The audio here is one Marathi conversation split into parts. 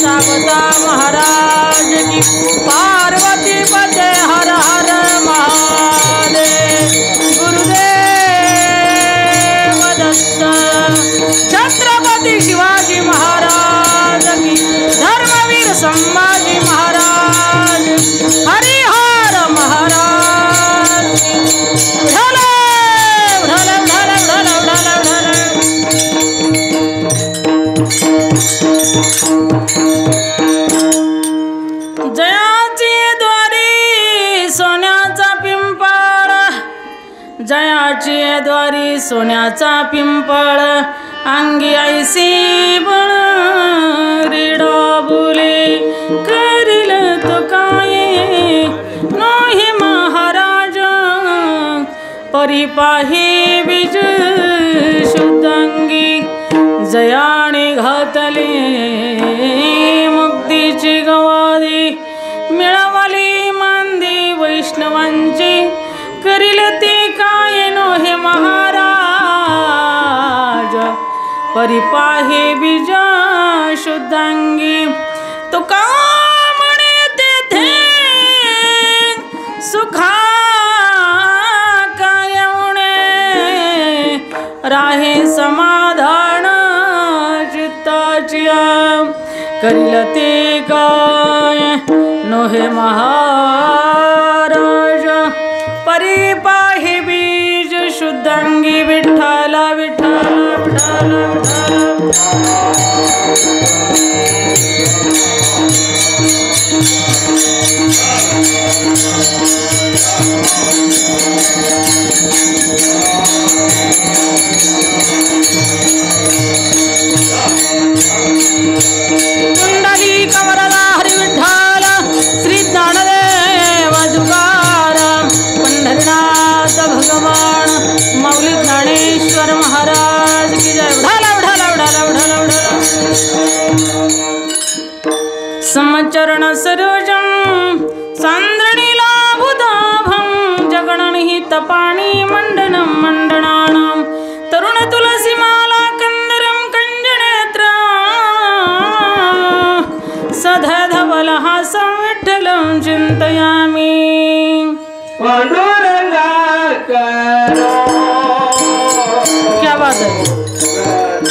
सावता महाराज की पार्वती पते हर हर महादेव गुरुदेव दत्त छत्रपती शिवाजी महाराज की धर्मवीर संभाजी महाराज हरिहर महाराज की ढले ढले ढले ढले ढले ढले जयाची द्वारी सोन्याचा पिंपळ जयाची द्वारी सोन्याचा पिंपळ अंगी ऐसी बळ रेडा बोले करील तो काय नोहे महाराज परिपाही बीज शुद्धांगी जयाने घातले मुक्तीची गवादी मिळवली मांदी वैष्णवांची करील ते काय नोहे महाराज परिपाहे बीज शुद्धांगी तो का म्हणे तेथे सुखा कायवणे राहे समाधान चित्ताची करील ते काय नोहे महाराज परिपाहे बीज शुद्धांगी विठ्ठला विठ्ठला विठ्ठला कुंडली कमरला हरी विठ्ठल श्री ज्ञानदेव तुकाराम पंढरीनाथ भगवान माऊली ज्ञानेश्वर महाराज की जय उढाला उढाला उढाला उढाला उढाला समचरण सरोजम सांद्रणीला बुधाभं जगणनिहित पाणी मंडनं मंडनानां तरुण तुलसी माला कंदरं कंजनेत्र सधधवलहासं विठ्ठलं चिन्तयामि क्या बात है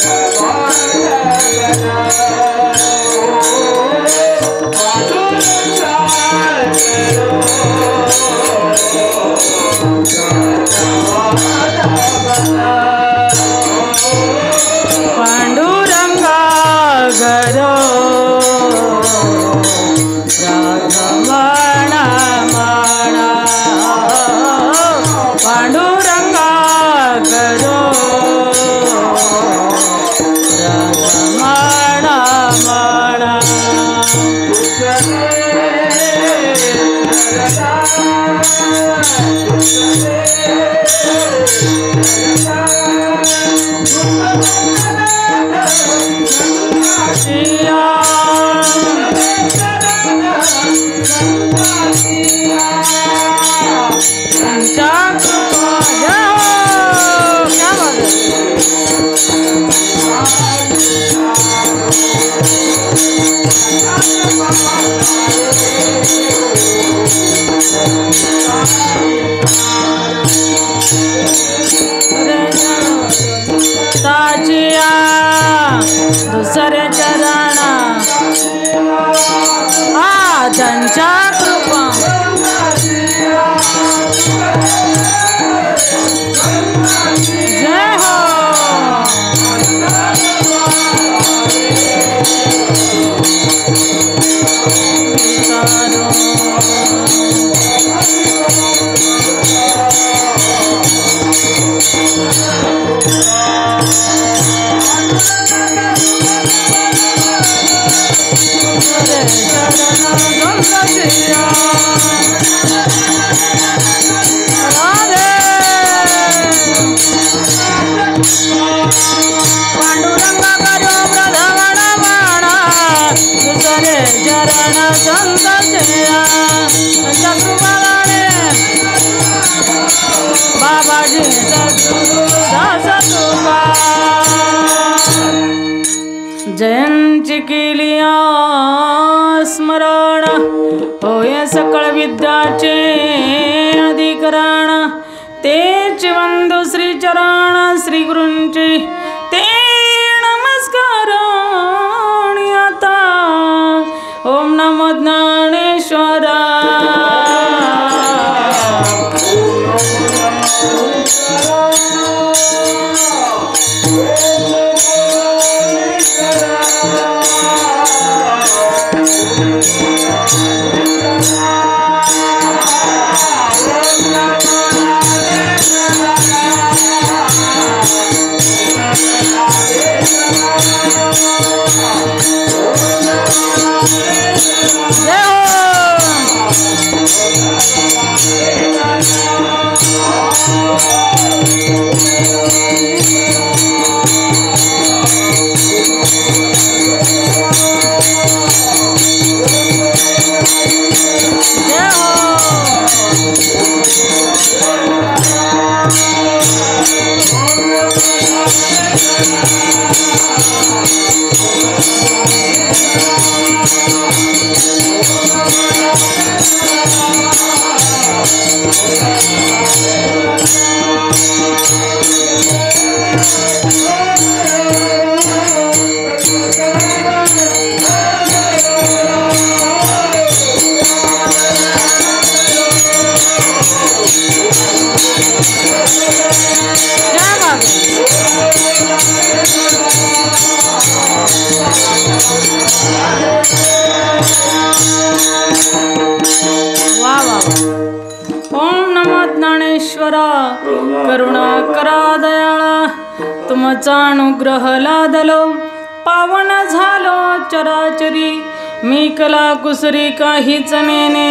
पांडुरंगा गरो राघवाणा माणा पांडुरंगा गरो करिया स्मरण होय सकळ विद्याचे अधिकरण तेच वंदो श्री चरण श्री गुरूंचे ते नमस्कार आता ओम नमो ज्ञानेश्वरा करुणाकरा दयाळा तुमचा अनुग्रह लादलो पावन झालो चराचरी मी कला कुसरी काहीच नेने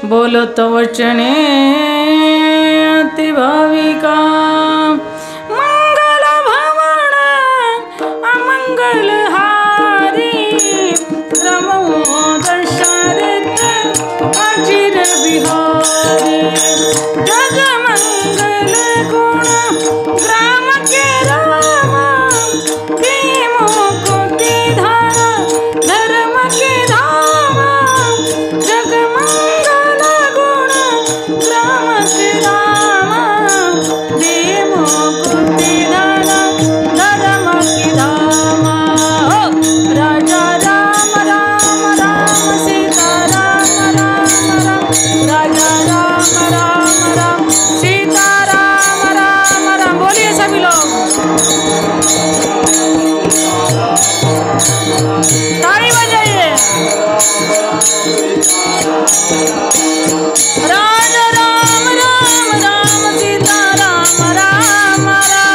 बोलत वचने अति भाविका मंगल भवन अमंगल हारी रमो दशरथ अचिर बिहारी जगमंगल गुण ग्राम के राम मुक्ति धारा धर्म के धाम जगमंगल गुण ग्राम के राम मुक्ति धारा धर्म के धाम राजा राम राम राम सीता राम राम राम राजा राम राम राम सीता राम राम राम बोलिए सभी लोग ताली बजाइए राजा राम राम राम सीता राम राम राम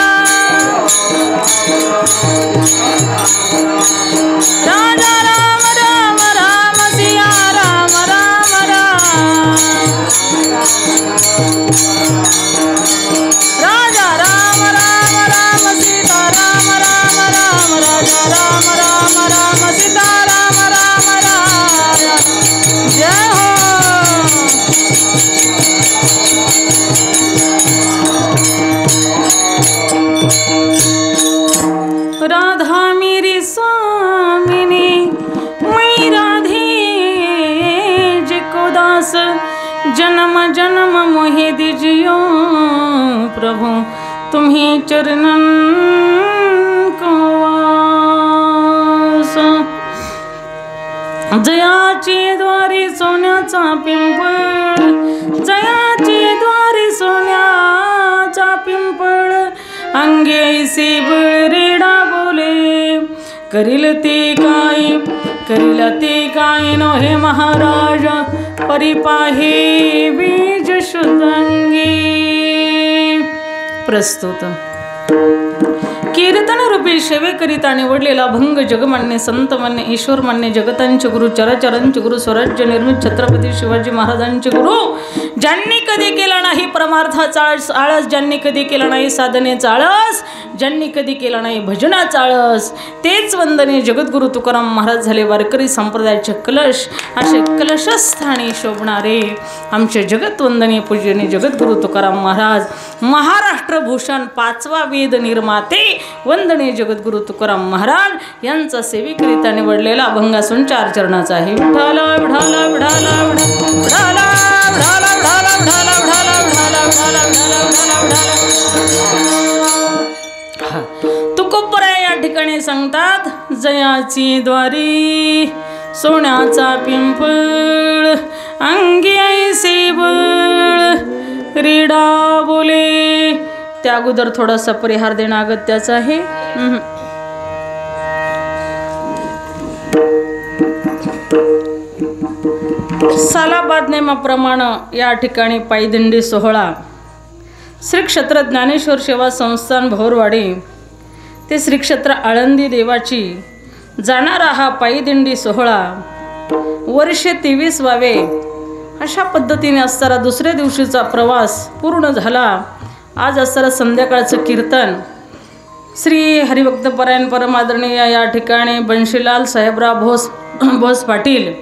राजा राम राम राम सिया राम राम राम राजा राम राम राम सीता राम राम राम राजा राम राम राम सीता राम राम राम जय हो राधा मेरी स्वामिनी मैं राधे जिको दास जन्म जन्म मोहि दीजियो प्रभु तुम्ही चरणन को वास जयाची द्वारी सोन्याचा पिंपळ जयाची द्वारी सोन्याचा पिंपळ अंगे ऐसी रेडा बोले करील ते काय नो हे महाराज परिपाही बीज शुद्धांगी प्रस्तुत कीर्तन रूपी सेवेकरिता निवडलेला भंग जगमान्य संत मान्य ईश्वर मान्य जगतांचे गुरु चराचरांचे गुरु स्वराज्य निर्मित छत्रपती शिवाजी महाराजांचे गुरु ज्यांनी कधी केला नाही परमार्थाचा आळस ज्यांनी कधी केला नाही साधनेचा आळस ज्यांनी कधी केला नाही भजनाचा आळस तेच वंदनीय जगद्गुरु तुकाराम महाराज झाले वारकरी संप्रदायाचे कलश. असे कलशस्थानी शोभणारे आमचे जगतवंदनीय पूजनीय जगद्गुरु तुकाराम महाराज, महाराष्ट्र भूषण 5वा वेद निर्माते वंदनीय जगद्गुरु तुकाराम महाराज यांचा सेविकरित्या निवडलेला अभंग असून 4 चरणाचा आहे. विठाला विठाला विठाला विठाला विठाला विठाला विठाला विठाला विठाला विठाला विठाला विठाला. तुकोबराय या ठिकाणी सांगतात, जयाची द्वारी सोन्याचा पिंपळ अंगी ऐसे बळ क्रीडा बोले. त्या अगोदर थोडासा परिहार देणं अगत्याचं आहे. सालाबाद नेमाप्रमाणे या ठिकाणी पायदिंडी सोहळा श्री क्षेत्र ज्ञानेश्वर सेवा संस्थान भोरवाडी ते श्री क्षेत्र आळंदी देवाची जाणारा हा पायदिंडी सोहळा वर्षे 23 व्हावे अशा पद्धतीने असताना दुसऱ्या दिवशीचा प्रवास पूर्ण झाला. आज असताना संध्याकाळचं कीर्तन श्री हरिभक्तपरायण परमादरणीय या ठिकाणी बंशीलाल साहेबराव भोस पाटील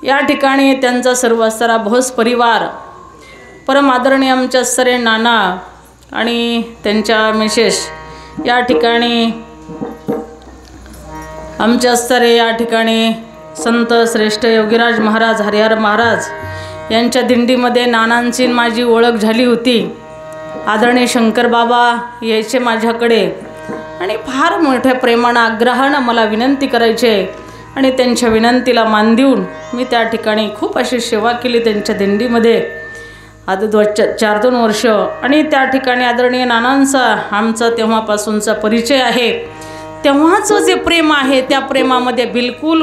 या ठिकाणी त्यांचा सर्व असणारा भोस परिवार, परमादरणीय आमच्या सरे नाना आणि त्यांच्या मिसेस या ठिकाणी आमच्या सरे या ठिकाणी संत श्रेष्ठ योगीराज महाराज हरिहर महाराज यांच्या दिंडीमध्ये नानांची माझी ओळख झाली होती. आदरणीय शंकर बाबा यायचे माझ्याकडे आणि फार मोठ्या प्रेमानं आग्रहानं मला विनंती करायचे आणि त्यांच्या विनंतीला मान देऊन मी त्या ठिकाणी खूप अशी सेवा केली त्यांच्या दिंडीमध्ये आता 4-2 वर्ष. आणि त्या ठिकाणी आदरणीय नानांचा आमचा तेव्हापासूनचा परिचय आहे. तेव्हाचं जे प्रेम आहे त्या प्रेमामध्ये बिलकुल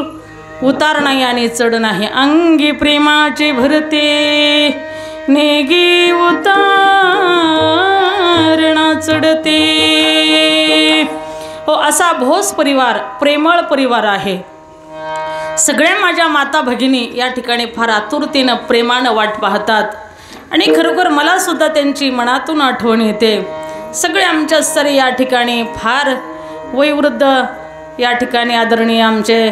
उतार नाही आणि चढ नाही. अंगी प्रेमाचे भरते नेगी उतारणा चढते. हो, असा भोस परिवार प्रेमळ परिवार आहे. सगळ्या माझ्या माता भगिनी या ठिकाणी फार आतुरतेनं प्रेमानं वाट पाहतात आणि खरोखर मला सुद्धा त्यांची मनातून आठवण येते. सगळे आमच्या स्तरी या ठिकाणी फार वयोवृद्ध या ठिकाणी आदरणीय आमचे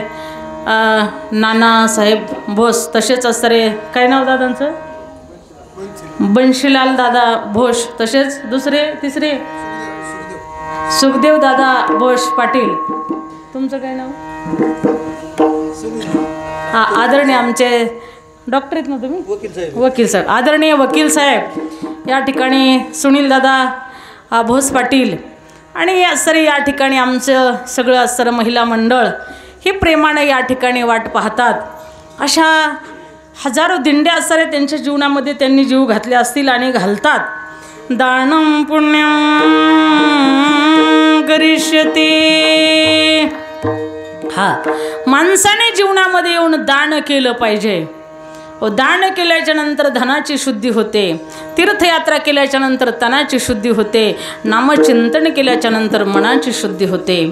नानासाहेब भोस, तसेच असणारे काय नाव दादांचं, बंशीलाल दादा भोस, तसेच दुसरे तिसरे सुखदेव दादा भोस पाटील. तुमचं काय नाव? हां, आदरणीय आमचे डॉक्टर आहेत ना तुम्ही, वकील साहेब, आदरणीय वकील साहेब या ठिकाणी सुनील दादा भोस पाटील आणि असरे या ठिकाणी आमचं सगळं असर महिला मंडळ हे प्रेमाने या ठिकाणी वाट पाहतात. अशा हजारो दिंड्या असणारे त्यांच्या जीवनामध्ये त्यांनी जीव घातले असतील आणि घालतात. दानम पुण्यम करिष्यते. हा, माणसाने जीवनामध्ये येऊन दान केलं पाहिजे. दान केल्याच्या नंतर धनाची शुद्धी होते, तीर्थयात्रा केल्याच्या नंतर तनाची शुद्धी होते, नामचिंतन केल्याच्या नंतर मनाची शुद्धी होते.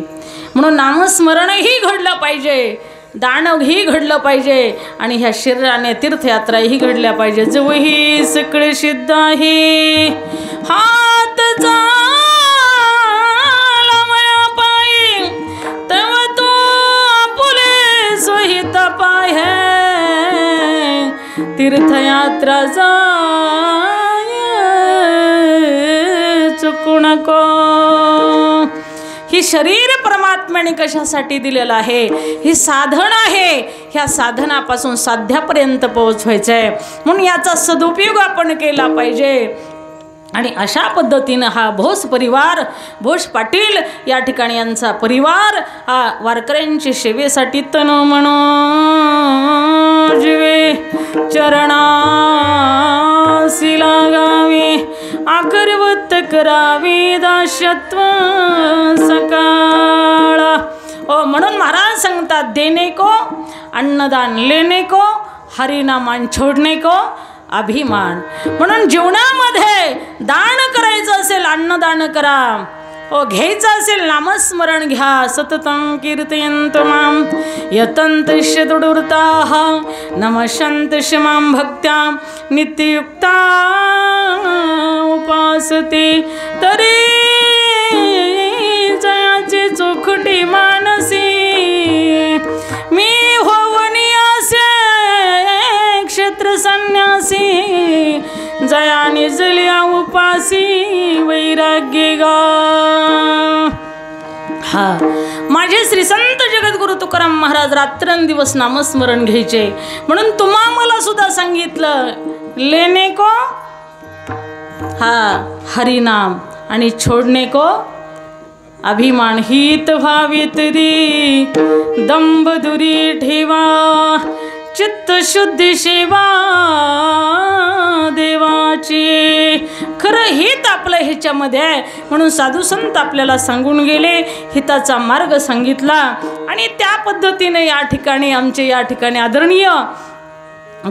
म्हणून नामस्मरणही घडलं पाहिजे, दानही घडलं पाहिजे आणि ह्या शरीराने तीर्थयात्राही घडल्या पाहिजे. जवही सकळ सिद्ध आहे हात झाला मया पायी तव तो आपुले सोहित पाय तीर्थयात्रा जाय चुकू नको. ही शरीर परमात्म्याने कशासाठी दिलेलं आहे? ही साधन आहे. ह्या साधनापासून साध्यापर्यंत पोहोचवायचं आहे, म्हणून याचा सदुपयोग आपण केला पाहिजे. आणि अशा पद्धतीनं हा भोस परिवार, भोस पाटील या ठिकाणी यांचा परिवार हा वारकऱ्यांची सेवेसाठी तन मन जीवे चरणासी लागावे आकर्वत करावे दास्यत्व सकाळा. म्हणून महाराज सांगतात, देने को अन्नदान, लेने को हरिनामान, छोडने को अभिमान. म्हणून जीवनामध्ये दान करायचं असेल अन्नदान करा, घ्यायचं असेल नामस्मरण घ्या. सततं कीर्तयन्त मां यतन्तश्च दुडुर्ताः नमस्यन्तश्च मां भक्त्या नित्ययुक्ता उपासते. तरी चोखटी मानसी मी होवनी असे क्षेत्र संन्यासी जया निजल्या उपासी वैराग्य गा। हा माझे श्री संत जगद्गुरु तुकाराम महाराज रात्रंदिवस नामस्मरण घ्यायचे म्हणून तुम्हा मला सुद्धा सांगितलं लेने को हा हरिनाम आणि छोडने को अभिमान हित भावित री दंभ दुरी ठेवा चित्त शुद्धी सेवा देवाची। खरं हित आपलं ह्याच्यामध्ये आहे म्हणून साधू संत आपल्याला सांगून गेले हिताचा मार्ग सांगितला आणि त्या पद्धतीने या ठिकाणी आमचे या ठिकाणी आदरणीय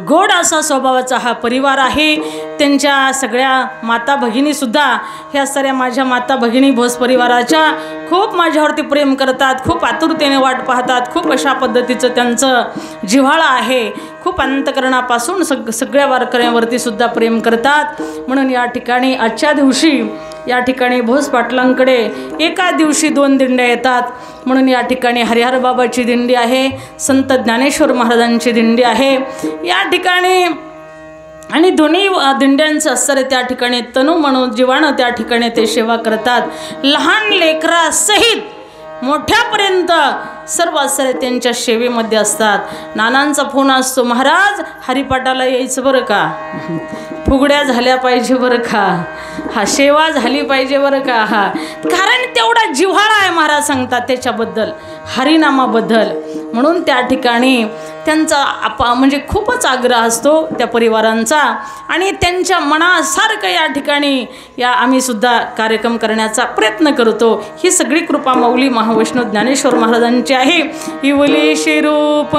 गोड असा स्वभावाचा हा परिवार आहे। त्यांच्या सगळ्या माता भगिनी सुद्धा ह्या साऱ्या माझ्या माता भगिनी भोस परिवाराच्या खूप माझ्यावरती प्रेम करतात, खूप आतुरतेने वाट पाहतात, खूप अशा पद्धतीचं त्यांचं जिव्हाळा आहे, खूप अंतकरणापासून सगळ्या वारकऱ्यांवरती सुद्धा प्रेम करतात। म्हणून या ठिकाणी आजच्या दिवशी या ठिकाणी भोस पाटलांकडे एका दिवशी 2 दिंड्या येतात म्हणून या ठिकाणी हरिहर बाबाची दिंडी आहे, संत ज्ञानेश्वर महाराजांची दिंडी आहे या ठिकाणी आणि दोन्ही दिंड्यांचं असर त्या ठिकाणी तनु मनो जीवानं त्या ठिकाणी ते सेवा करतात। लहान लेकरासहित मोठ्यापर्यंत सर्व असर त्यांच्या सेवेमध्ये असतात। नानांचा फोन असतो महाराज हरिपाठाला यायचं बरं का, फुगड्या झाल्या पाहिजे बरं का, हा सेवा झाली पाहिजे बरं का, हा कारण तेवढा जिव्हाळा आहे महाराज सांगतात त्याच्याबद्दल हरिनामाबद्दल। म्हणून त्या ठिकाणी त्यांचा म्हणजे खूपच आग्रह असतो त्या परिवारांचा आणि त्यांच्या मनासारखं या ठिकाणी आम्ही सुद्धा कार्यक्रम करण्याचा प्रयत्न करतो। ही सगळी कृपा माऊली महावैष्णव ज्ञानेश्वर महाराजांची आहे। इवले रूप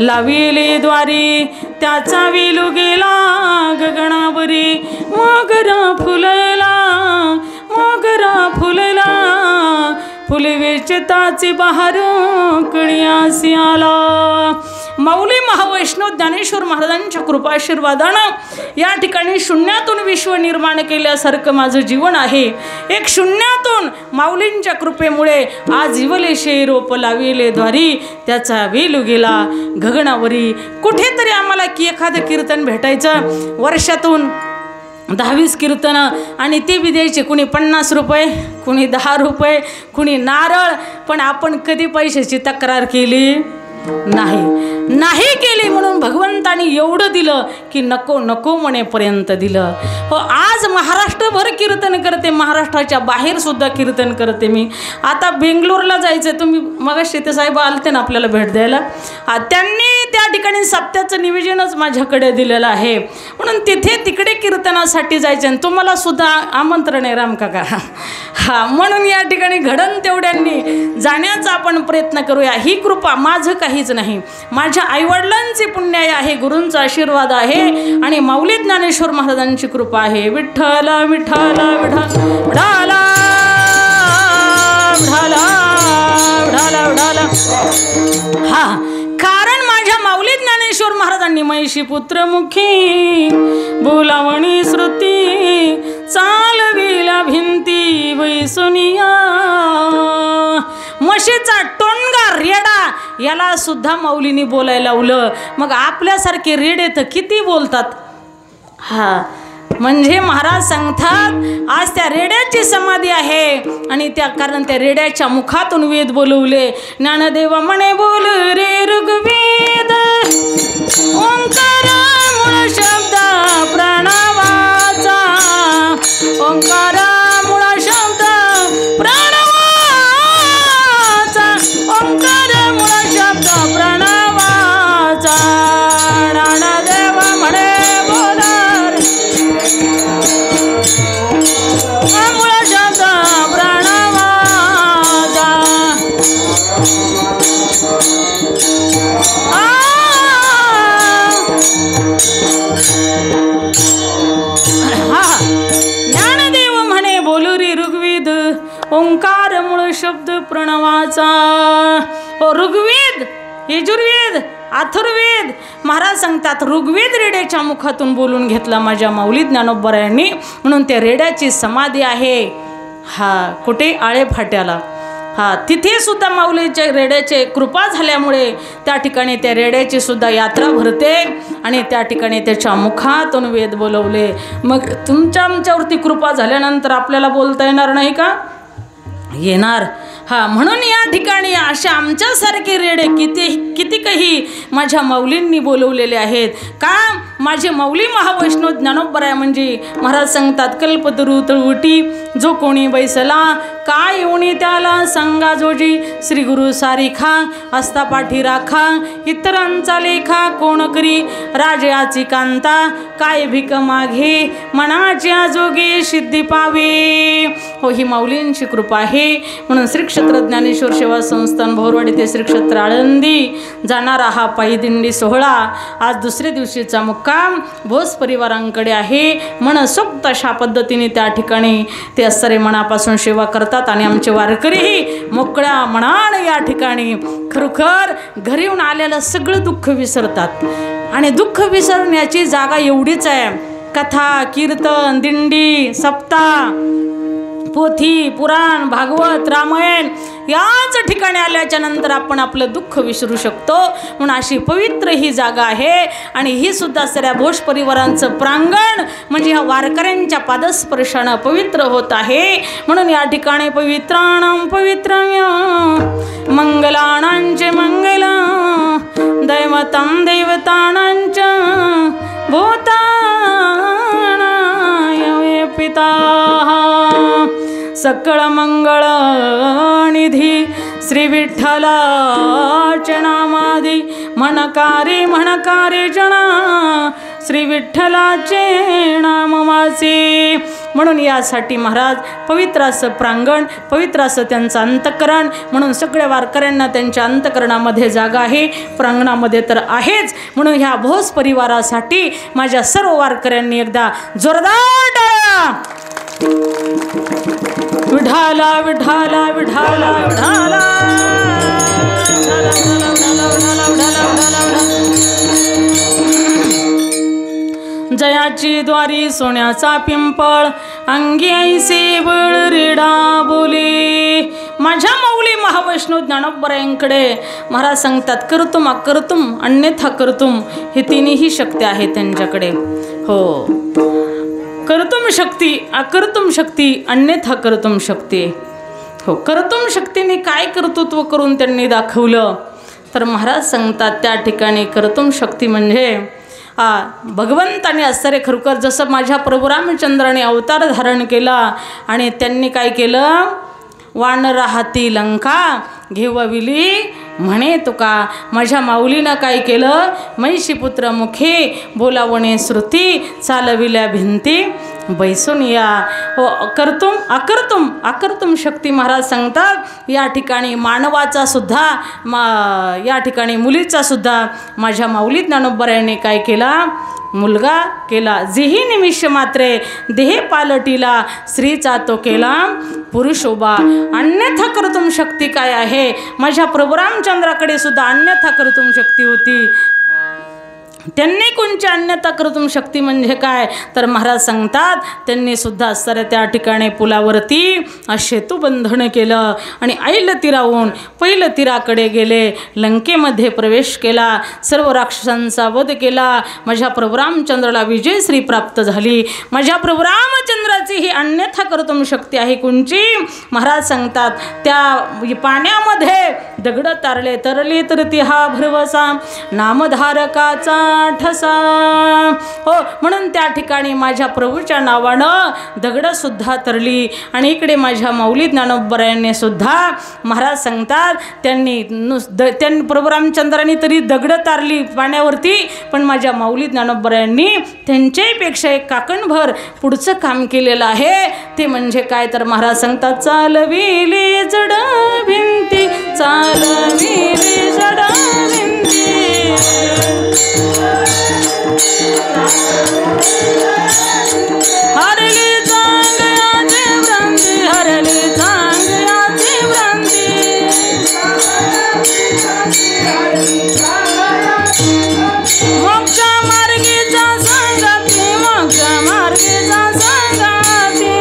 लाविले द्वारी त्याचा विलू गेला गगनावरी मोगरा फुलला मोगरा फुलला फुले वेचताचे बहार कळियासी आला। माऊली महावैष्णव ज्ञानेश्वर महाराजांच्या कृपाशीर्वादानं या ठिकाणी शून्यातून विश्व निर्माण केल्यासारखं माझं जीवन आहे। एक शून्यातून माऊलींच्या कृपेमुळे आज इवलेशे रोप लाविले द्वारी त्याचा वेलू गेला गगनावरी। कुठेतरी आम्हाला की एखादं कीर्तन भेटायचं वर्षातून 10-20 कीर्तनं आणि ते बी द्यायचे, कुणी 50 रुपये, कुणी 10 रुपये, कुणी नारळ, पण आपण कधी पैशाची तक्रार केली नाही केली। म्हणून भगवंतानी एवढं दिलं की नको नको म्हणेपर्यंत दिलं। हो आज महाराष्ट्रभर कीर्तन करते, महाराष्ट्राच्या बाहेर सुद्धा कीर्तन करते मी। आता बेंगलोरला जायचं, तुम्ही मगाशी ते साहेब आलते ना आपल्याला भेट द्यायला, त्यांनी त्या ठिकाणी सप्त्याचं निवेदनच माझ्याकडे दिलेलं आहे म्हणून तिकडे कीर्तनासाठी जायचं आणि तुम्हाला सुद्धा आमंत्रण आहे राम काका। हा म्हणून या ठिकाणी घडण तेवढ्यांनी जाण्याचा आपण प्रयत्न करूया। ही कृपा माझं काहीच नाही, माझ्या आईवडिलांचे पुण्य आहे, गुरूंचा आशीर्वाद आहे आणि माऊली ज्ञानेश्वर महाराजांची कृपा आहे। विठ्ठला विठ्ठला विठ्ठला विठ्ठला विठ्ठला हा कारण माझ्या माऊली ज्ञानेश्वर महाराजांनी महिषी पुत्रमुखी बोलावणी श्रुती चालविला भिंती वैसुनिया। म्हशीचा टोणगा रेडा याला सुद्धा माऊलीनी बोलायला लावलं, मग आपल्यासारखे रेडे तर किती बोलतात। हा म्हणजे महाराज सांगतात आज त्या रेड्याची समाधी आहे आणि त्या कारण त्या रेड्याच्या मुखातून वेद बोलवले। ज्ञानदेव म्हणे बोल रे ऋग्वेद ओंकार मूळ शब्द प्रणवाचा ओंकार मूळ शब्द प्रणवाचा ओंकार मूळ शब्द प्रणवाचा ज्ञानदेव म्हणे बोल मूळ शब्द प्रणवाचा। ज्ञानदेव म्हणे बोलू रे ऋग्वेद ओंकार मूळ शब्द प्रणवाचा। हो ऋग्वेद यजुर्वेद अथर्ववेद महाराज सांगतात ऋग्वेद रेड्याच्या मुखातून बोलून घेतला माझ्या माऊली ज्ञानोबरायांनी म्हणून त्या रेड्याची समाधी आहे। हा कुठे आळे फाट्याला तिथे सुद्धा माऊलीच्या रेड्याचे कृपा झाल्यामुळे त्या ठिकाणी त्या रेड्याची सुद्धा यात्रा भरते आणि त्या ठिकाणी त्याच्या मुखातून वेद बोलवले. मग तुमच्या आमच्यावरती कृपा झाल्यानंतर आपल्याला बोलता येणार नाही का? येणार. म्हणून या ठिकाणी अशा आमच्यासारखे रेडे किती काही माझ्या माऊलींनी बोलवलेले आहेत. का? माझे माऊली महावैष्णव ज्ञानोबराय म्हणजे महाराज सांगतात, कल्पतरू तळवटी जो कोणी बैसला काय येऊनी त्याला सांगा जोजी, श्री गुरु सारिखा असता पाठी राखा, इतरांचा लेखा कोण करी, राजयाची कांता काय भीक मागे, मनाच्या जोगे सिद्धी पावे. हो, ही माऊलींची कृपा आहे. म्हणून श्री क्षेत्र ज्ञानेश्वर सेवा संस्थान भोरवाडी ते श्री क्षेत्र आळंदी जाणारा हा पायी दिंडी सोहळा आज दुसऱ्या दिवशीचा मुक्काम भोस परिवारांकडे आहे. मनसोक्त अशा पद्धतीने त्या ठिकाणी ते असरे मनापासून सेवा करतात आणि आमचे वारकरीही मोकळ्या मनाने या ठिकाणी खरोखर घरी येऊन आलेलं सगळं दुःख विसरतात. आणि दुःख विसरण्याची जागा एवढीच आहे, कथा कीर्तन दिंडी सप्ताह पोथी पुराण भागवत रामायण याच ठिकाणी आल्याच्या नंतर आपण आपलं दुःख विसरू शकतो. म्हणून अशी पवित्र ही जागा आहे. आणि ही सुद्धा सगळ्या भोज परिवारांचं प्रांगण म्हणजे ह्या वारकऱ्यांच्या पादस्पर्शानं पवित्र होत आहे. म्हणून या ठिकाणी पवित्राणां पवित्रम्य मंगलानांचे मंगला दैवतं दैवतानांच भूतानाय पिता सकळ मंगळ निधी श्री विठ्ठलाचे नामादी म्हणकारे जना श्री विठ्ठलाचे नाम वाचे. म्हणून यासाठी महाराज पवित्र असं प्रांगण पवित्र असं त्यांचं अंतःकरण. म्हणून सगळ्या वारकऱ्यांना त्यांच्या अंतःकरणामध्ये जागा आहे, प्रांगणामध्ये तर आहेच. म्हणून ह्या भोज परिवारासाठी माझ्या सर्व वारकऱ्यांनी एकदा जोरदार टाळ्या. विठाला विठाला विठाला विठाला जयाची द्वारी सोन्याचा पिंपळ अंगी ऐसे बळ रेडा बोले. माझ्या माऊली महावैष्णव ज्ञानोबरायांकडे महाराज सांगतात, करतुम अकर्तुम अन्यथा करतुम हे तिन्ही शक्ती आहेत त्यांच्याकडे. हो, कर्तुम शक्ती अकर्तुम शक्ती अन्यथा कर्तुम शक्ती. हो, कर्तुम शक्तीने काय कर्तृत्व करून त्यांनी दाखवलं तर महाराज सांगतात त्या ठिकाणी कर्तुम शक्ती म्हणजे भगवंताने असणारे खरोखर जसं माझ्या प्रभू रामचंद्राने अवतार धारण केला आणि त्यांनी काय केलं, वानरा हाती लंका घेवविली म्हणे तुका. माझ्या माऊलीनं काय केलं, महिषीपुत्र मुखे बोलावणे श्रुती चालविल्या भिंती बैसून या. हो, कर्तुम अकर्तुम शक्ती महाराज सांगतात या ठिकाणी मानवाचा सुद्धा या ठिकाणी मुलीचा सुद्धा माझ्या माऊली ज्ञानोबरायाने काय केला, मुलगा केला. जेही निमिष मात्रे देह पालटीला स्त्रीचा तो केला पुरुष उभा. अन्यथा कर्तुम शक्ती काय आहे, माझ्या प्रभू रामचंद्राकडे सुद्धा अन्यथा कर्तुम शक्ती होती. त्यांनी कोणची अन्यथा कर्तुम शक्ती म्हणजे काय तर महाराज सांगतात त्यांनी सुद्धा असणाऱ्या त्या ठिकाणी पुलावरती सेतुबंधन केलं आणि ऐल तीराहून पहिलं तीराकडे गेले, लंकेमध्ये प्रवेश केला, सर्व राक्षसांचा वध केला. माझ्या प्रभू रामचंद्राला विजयश्री प्राप्त झाली. माझ्या प्रभू रामचंद्राची ही अन्यथा कर्तुम शक्ती आहे कोणची. महाराज सांगतात त्या पाण्यामध्ये दगड तरले तर ती हा भरवसा नामधारकाचा ठसा. हो, म्हणून त्या ठिकाणी माझ्या प्रभूच्या नावानं दगड सुद्धा तरली. आणि इकडे माझ्या माऊली ज्ञानोबरायांनी सुद्धा महाराज सांगतात त्यांनी प्रभू रामचंद्रांनी तरी दगड तारली पाण्यावरती, पण माझ्या माऊली ज्ञानोबरायांनी त्यांच्यापेक्षा एक काकणभर पुढचं काम केलेलं आहे. ते म्हणजे काय तर महाराज सांगतात चालविली जड भिंती चालविली जड भिंती हरली चांगयाची भ्रांती हरली चांगयाची भ्रांती मोक्ष मार्गीचा संगाती मोक्ष मार्गीचा संगाती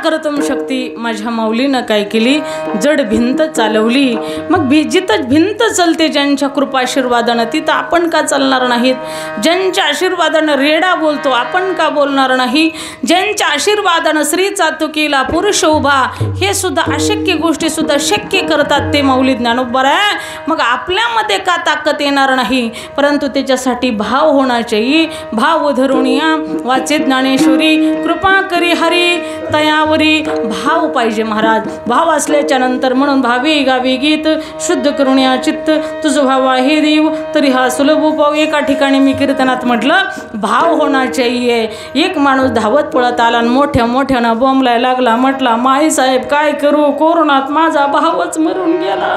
कर्तुम शक्ती माझ्या माऊलीनं काय केली, जड भिंत चालवली. मग जिथं भिंत चलते ज्यांच्या कृपाशीर्वादानं, तिथं आपण का चालणार नाहीत? ज्यांच्या आशीर्वादानं रेडा बोलतो, आपण का बोलणार नाही? ज्यांच्या आशीर्वादानं श्री चातुकीला पुरुष उभा, हे सुद्धा अशक्य गोष्टी सुद्धा शक्य करतात ते माऊली ज्ञानोबा आहे. मग आपल्यामध्ये का ताकद येणार नाही? परंतु त्याच्यासाठी भाव होणा चाहिए. भाव धरून या वाचे ज्ञानेश्वरी, कृपा करी हरी तयावरी. भाव पाहिजे महाराज. भाव असल्याच्या नंतर म्हणून भावी गावी गीत, शुद्ध करून या चित्त, तुझं भाव आहे देव तरी हा सुलभ उपाव. एका ठिकाणी मी कीर्तनात म्हटलं भाव होणा चाहिए. एक माणूस धावत पळत आला आणि मोठ्या मोठ्यानं बोंबलाय लागला. म्हटला माई साहेब काय करू, कोरोनात माझा भावच मरून गेला,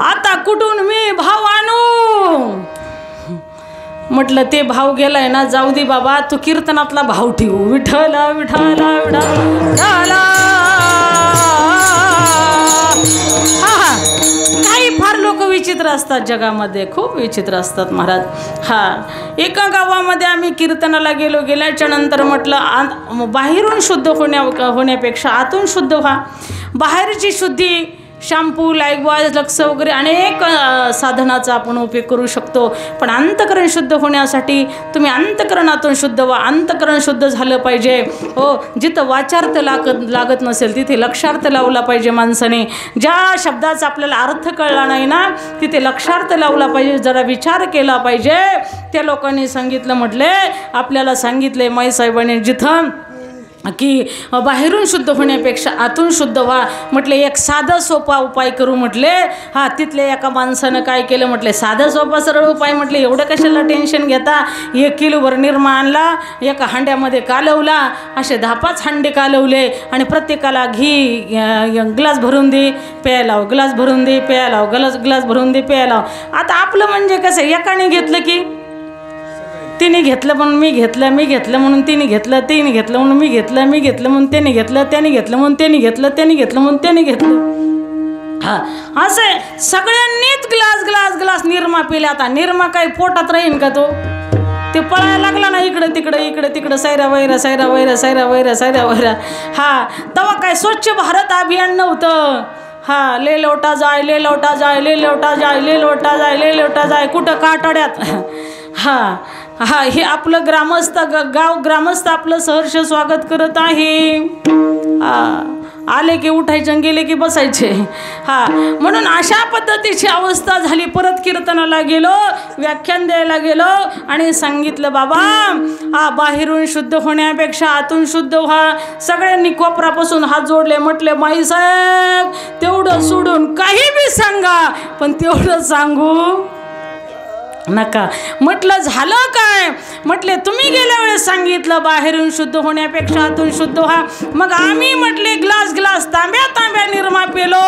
आता कुठून मी भाव आणू? म्हटलं ते भाव गेलाय ना, जाऊ दे बाबा, तू कीर्तनातला भाव ठेवू. विठ्ठला विठ्ठला विठ्ठला. हा काही फार लोक विचित्र असतात जगामध्ये, खूप विचित्र असतात महाराज. एका गावामध्ये आम्ही कीर्तनाला गेलो. गेल्याच्या नंतर म्हटलं बाहेरून शुद्ध होण्यापेक्षा आतून शुद्ध व्हा. बाहेरची शुद्धी शॅम्पू, लाईफबॉय, लक्स वगैरे अनेक साधनाचा आपण उपयोग करू शकतो. पण अंतकरण शुद्ध होण्यासाठी तुम्ही अंतकरणातून शुद्ध व्हा. अंतकरण शुद्ध झालं पाहिजे. हो, जिथं वाचार्थ लागत नसेल तिथे लक्षार्थ लावला पाहिजे माणसाने. ज्या शब्दाचा आपल्याला अर्थ कळला नाही ना, तिथे लक्षार्थ लावला पाहिजे, जरा विचार केला पाहिजे. त्या लोकांनी सांगितलं, म्हटले आपल्याला सांगितले माईसाहेबांनी जिथं की बाहेरून शुद्ध होण्यापेक्षा आतून शुद्ध व्हा. म्हटले एक साधा सोपा उपाय करू म्हटले. तिथले एका माणसानं काय केलं, म्हटले साधा सोपा सरळ उपाय. म्हटले एवढं कशाला टेन्शन घेता, 1 किलोभर निरमा आणला, एका हांड्यामध्ये कालवला, असे 10-5 हांडे कालवले आणि प्रत्येकाला घी ग्लास भरून दे प्यायला, ग्लास भरून दे प्यायला, ग्लास भरून दे प्यायला. आता आपलं म्हणजे कसं, एकाने घेतलं की तिने घेतलं म्हणून मी घेतलं, मी घेतलं म्हणून तिने घेतलं, तिने घेतलं म्हणून मी घेतलं, मी घेतलं म्हणून त्याने घेतलं, त्याने घेतलं म्हणून त्याने घेतलं, त्याने घेतलं म्हणून त्याने घेतलं. असे सगळ्यांनीच ग्लास ग्लास ग्लास निरमा पिले. आता निरमा काही पोटात राहीन का? तो ते पळायला लागला ना इकडं तिकडं, इकडं तिकडं, सैरा वैरा सैरा वैरा सैरा वैरा सैरा वैरा. तेव्हा काय स्वच्छ भारत अभियान नव्हतं. ले लोटा जाय, ले लोटा जाय, ले लोटा जाय, ले लोटा जाय, ले लोटा जाय, कुठं काटाड्यात. हे आपलं गाव ग्रामस्थ आपलं सहर्ष स्वागत करत आहे. आले की उठायचे, गेले की बसायचे. म्हणून अशा पद्धतीची अवस्था झाली. परत कीर्तनाला गेलो, व्याख्यान द्यायला गेलो आणि सांगितलं बाबा बाहेरून शुद्ध होण्यापेक्षा आतून शुद्ध व्हा. सगळ्यांनी कोपरापासून हात जोडले. म्हटले माईसाहेब तेवढं सोडून काही बी सांगा, पण तेवढं सांगू नका. म्हटलं झालं काय? म्हटले तुम्ही गेल्या वेळेस सांगितलं बाहेरून शुद्ध होण्यापेक्षा आतून शुद्ध व्हा. मग आम्ही म्हटले ग्लास ग्लास तांब्या तांब्या निरमा पेलो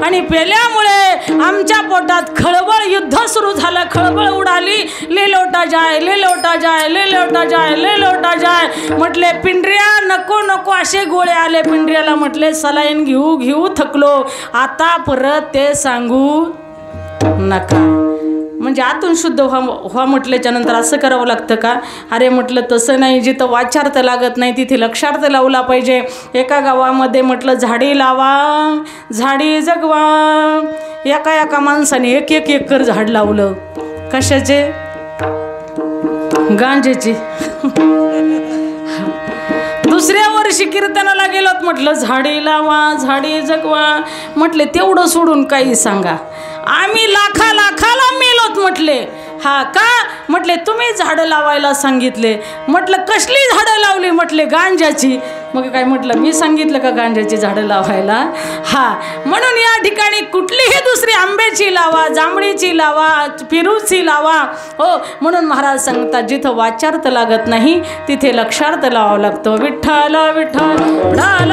आणि पेल्यामुळे आमच्या पोटात खळबळ युद्ध सुरू झालं. खळबळ उडाली. ले लोटा जाय, ले लोटा जाय, ले लोटा जाय, ले लोटा जाय. म्हटले पिंढऱ्या नको नको असे गोळे आले पिंढऱ्याला. म्हटले सलाईन घेऊ घेऊ थकलो, आता परत ते सांगू नका. म्हणजे आतून शुद्ध व्हा म्हटल्याच्या नंतर असं करावं लागतं का? अरे म्हटलं तसं नाही. जिथं वाचार्थ लागत नाही तिथे लक्षार्थ लावला पाहिजे. एका गावामध्ये म्हटलं झाडी लावा, झाडी जगवा. एका एका माणसाने एक एक एकर झाड लावलं. कशाचे? गांजेचे. दुसऱ्या वर्षी कीर्तनाला गेलोत. म्हटलं झाडी लावा, झाडी जगवा. म्हटले तेवढं सोडून काही सांगा. आम्ही लाखाला मेलोत. म्हटले का? म्हटले तुम्ही झाडं लावायला सांगितले. म्हटलं कसली झाडं लावली? म्हटले गांजाची. मग काय म्हटलं मी सांगितलं का गांजाची झाडं लावायला? म्हणून या ठिकाणी कुठलीही दुसरी आंब्याची लावा, जांभळीची लावा, पेरूची लावा. हो, म्हणून महाराज सांगतात जिथं वाचार्थ लागत नाही तिथे लक्षार्थ लावावं लागतं. विठ्ठल विठ्ठल विठ्ठल.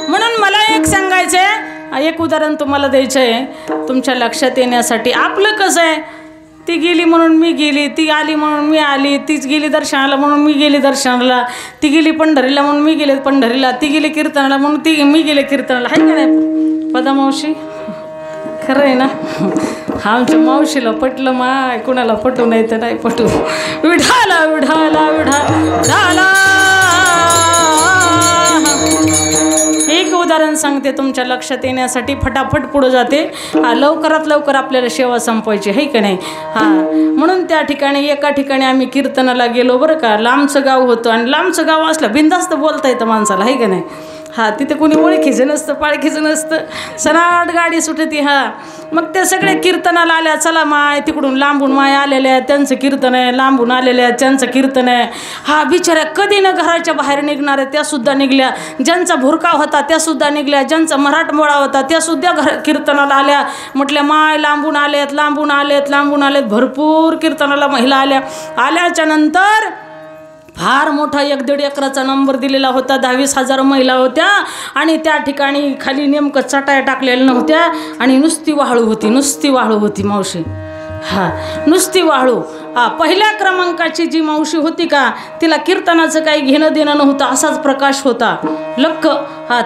म्हणून मला एक सांगायचं आहे, एक उदाहरण तुम्हाला द्यायचं आहे तुमच्या लक्षात येण्यासाठी. आपलं कसं आहे, ती गेली म्हणून मी गेली, ती आली म्हणून मी आली, तीच गेली दर्शनाला म्हणून मी गेली दर्शनाला, ती गेली पंढरीला म्हणून मी गेले पंढरीला, ती गेली कीर्तनाला म्हणून मी गेले कीर्तनाला. आहे का नाही पदामावशी? खरं आहे ना. आमच्या मावशीला पटलं माय, कुणाला पटू नाही तर नाही पटू. विठाला विठाला विठाला. एक उदाहरण सांगते तुमच्या लक्षात येण्यासाठी, फटाफट पुढं जाते. लवकरात लवकर आपल्याला सेवा संपवायची आहे का नाही. म्हणून त्या ठिकाणी एका ठिकाणी आम्ही कीर्तनाला गेलो बरं का. लांबचं गाव होतं आणि लांबचं गाव असलं बिनधास्त बोलता येतं माणसाला आहे का नाही. तिथे कोणी ओळखीचं नसतं, पाळखीचं नसतं, सनाट गाडी सुटती. मग ते सगळे कीर्तनाला आल्या. चला माय, तिकडून लांबून माय आलेल्या आहेत त्यांचं कीर्तन आहे, लांबून आलेल्या आहेत त्यांचं कीर्तन आहे. बिचाऱ्या कधी न घराच्या बाहेर निघणार आहे त्यासुद्धा निघल्या. ज्यांचा भुरका होता त्यासुद्धा निघल्या. ज्यांचा मराठमोळा होता त्यासुद्धा कीर्तनाला आल्या. म्हटल्या माय लांबून आलेत, लांबून आलेत, लांबून आलेत. भरपूर कीर्तनाला महिला आल्या. आल्याच्या नंतर फार मोठा 1-1.5 एकराचा नंबर दिलेला होता. 10-20 महिला होत्या आणि त्या ठिकाणी खाली नेमकं चटाया टाकलेल्या नव्हत्या आणि नुसती वाळू होती, नुसती वाळू होती मावशी. नुसती वाळू. पहिल्या क्रमांकाची जी मावशी होती का, तिला कीर्तनाचं काही घेणं देणं नव्हतं, असाच प्रकाश होता लक्क.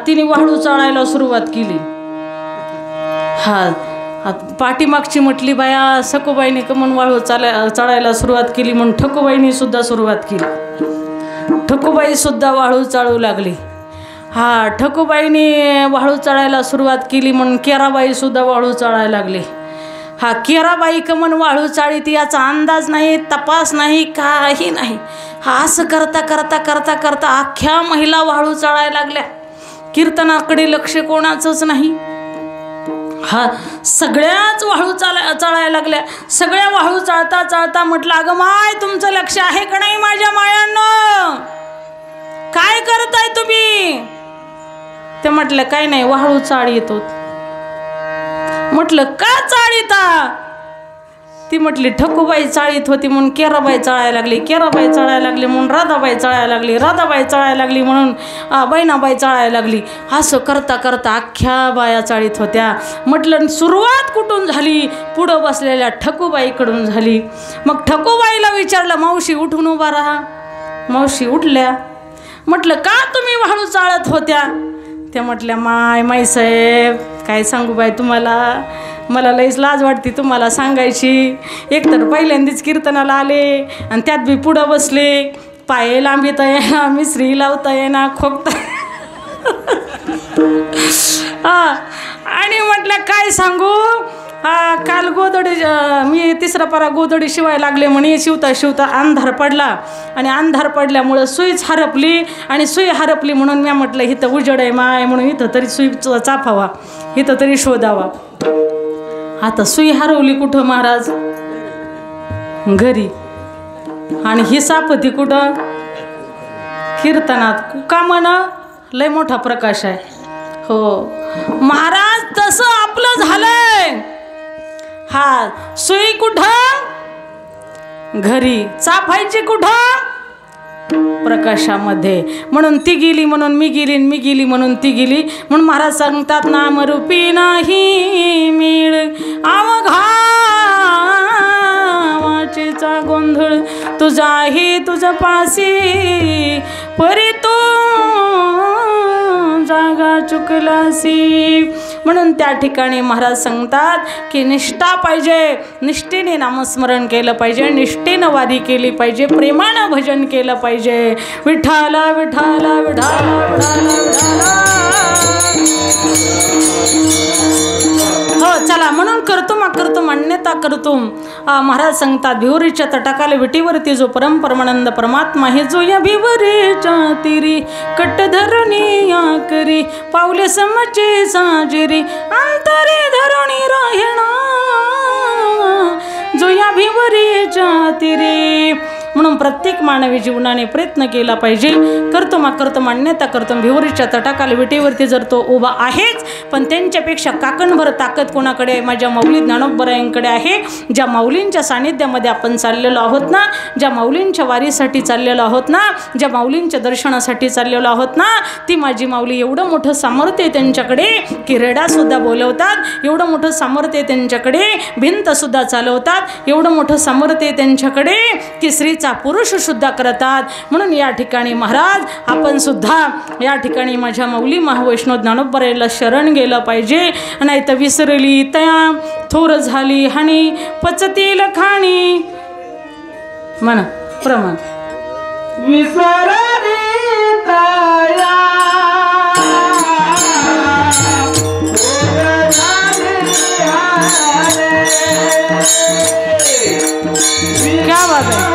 तिने वाळू चाळायला सुरुवात केली. पाठीमागची म्हटली बाया सखूबाईने कमन वाळू चाळायला सुरुवात केली म्हणून ठकूबाईने सुद्धा सुरुवात केली. ठकूबाई सुद्धा वाळू चाळू लागली. ठकूबाईने वाळू चाळायला सुरुवात केली म्हणून केराबाई सुद्धा वाळू चाळायला लागली. केराबाई कमन वाळू चाळीत याचा अंदाज नाही, तपास नाही, काही नाही. असं करता करता करता करता अख्ख्या महिला वाळू चाळायला लागल्या. कीर्तनाकडे लक्ष कोणाचंच नाही. सगळ्याच वाळू चाळायला लागल्या. सगळ्या वाळू चाळता चाळता म्हटलं अगं माय, तुमचं लक्ष आहे का नाही माझ्या मायांनो, काय करताय तुम्ही. ते म्हटलं काय नाही, वाळू चाळीत. म्हटलं का चाळीता. ती म्हटली ठकूबाई चाळीत होती म्हणून केराबाई चाळायला लागली, केराबाई चाळायला लागली म्हणून राधाबाई चाळायला लागली, राधाबाई चाळायला लागली म्हणून बहिणाबाई चाळायला लागली. असं करता करता अख्ख्या बाया चाळीत होत्या. म्हटलं सुरुवात कुठून झाली, पुढं बसलेल्या ठकूबाईकडून झाली. मग ठकूबाईला विचारलं मावशी उठून उभा राहा. मावशी उठल्या. म्हटलं का तुम्ही वाळू चाळत होत्या. त्या म्हटल्या माय साहेब काय सांगू बाई तुम्हाला, मला लईच लाज वाटते तुम्हाला सांगायची. एकतर पहिल्यांदाच कीर्तनाला आले आणि त्यात बी पुढं बसले. पाय लांबीता येईना, मिसरी लावता येईना, खोकता. आणि म्हटलं काय सांगू. काल गोदडी मी 3रा पारा गोदडी शिवायला लागले म्हणे. शिवता शिवता अंधार पडला आणि अंधार पडल्यामुळं सुईच हरपली आणि सुई हरपली म्हणून मी म्हटलं इथं उजड आहे माय म्हणून इथं तरी सुई चाफावा, इथं तरी शोधावा. आता सुई हरवली कुठं महाराज, घरी. आणि ही सापती कुठं, कीर्तनात. का म्हणा लय मोठा प्रकाश आहे. हो महाराज तसं आपलं झालंय. सुई कुठं, घरी. चाफायची कुठं, प्रकाशामध्ये. म्हणून ती गेली म्हणून मी गेली, मी गेली म्हणून ती गेली. म्हणून महाराज सांगतात नामरूपी नाही मीळ अवघा वाचेचा गोंधळ तुझाही तुझ पासी परी तू जागा चुकलासी. म्हणून त्या ठिकाणी महाराज सांगतात की निष्ठा पाहिजे, निष्ठेने नामस्मरण केलं पाहिजे, निष्ठेनं वारी केली पाहिजे, प्रेमानं भजन केलं पाहिजे. विठाला विठाला विठाला विठाला विठाला. हो चला, म्हणून करतो मान्यता करतो. महाराज सांगतात भिवरीच्या तटाकाला विटीवरती जो परमानंद परमात्मा आहे, जो या भिवरीच्या तिरी कट धरणी या करी पावले समचे साजरी अंतरे धरणी राहिणा, जो या भिवरीच्या तिरी. म्हणून प्रत्येक मानवी जीवनाने प्रयत्न केला पाहिजे. करतो मान्यता करतो. भिवरीच्या तटाकाला विटेवरती जर तो उभा आहेच, पण त्यांच्यापेक्षा काकणभर ताकद कोणाकडे, माझ्या माऊली ज्ञानोबरायांकडे आहे. ज्या माऊलींच्या सानिध्यामध्ये आपण चाललेलो आहोत ना, ज्या माऊलींच्या वारीसाठी चाललेलो आहोत ना, ज्या माऊलींच्या दर्शनासाठी चाललेलो आहोत ना, ती माझी माऊली एवढं मोठं सामर्थ्य आहे त्यांच्याकडे की रेडासुद्धा बोलवतात. एवढं मोठं सामर्थ्य आहे त्यांच्याकडे, भिंतसुद्धा चालवतात. एवढं मोठं सामर्थ्य आहे त्यांच्याकडे की श्री स्त्रीचा पुरुष सुद्धा करतात. म्हणून या ठिकाणी महाराज आपण सुद्धा या ठिकाणी माझ्या माऊली महावैष्णव ज्ञानोबरायला शरण गेलं पाहिजे. नाही तर विसरली तया थोर झाली हानी पचतील खाणी म्हणा प्रमाण विसरली तया क्या बात है.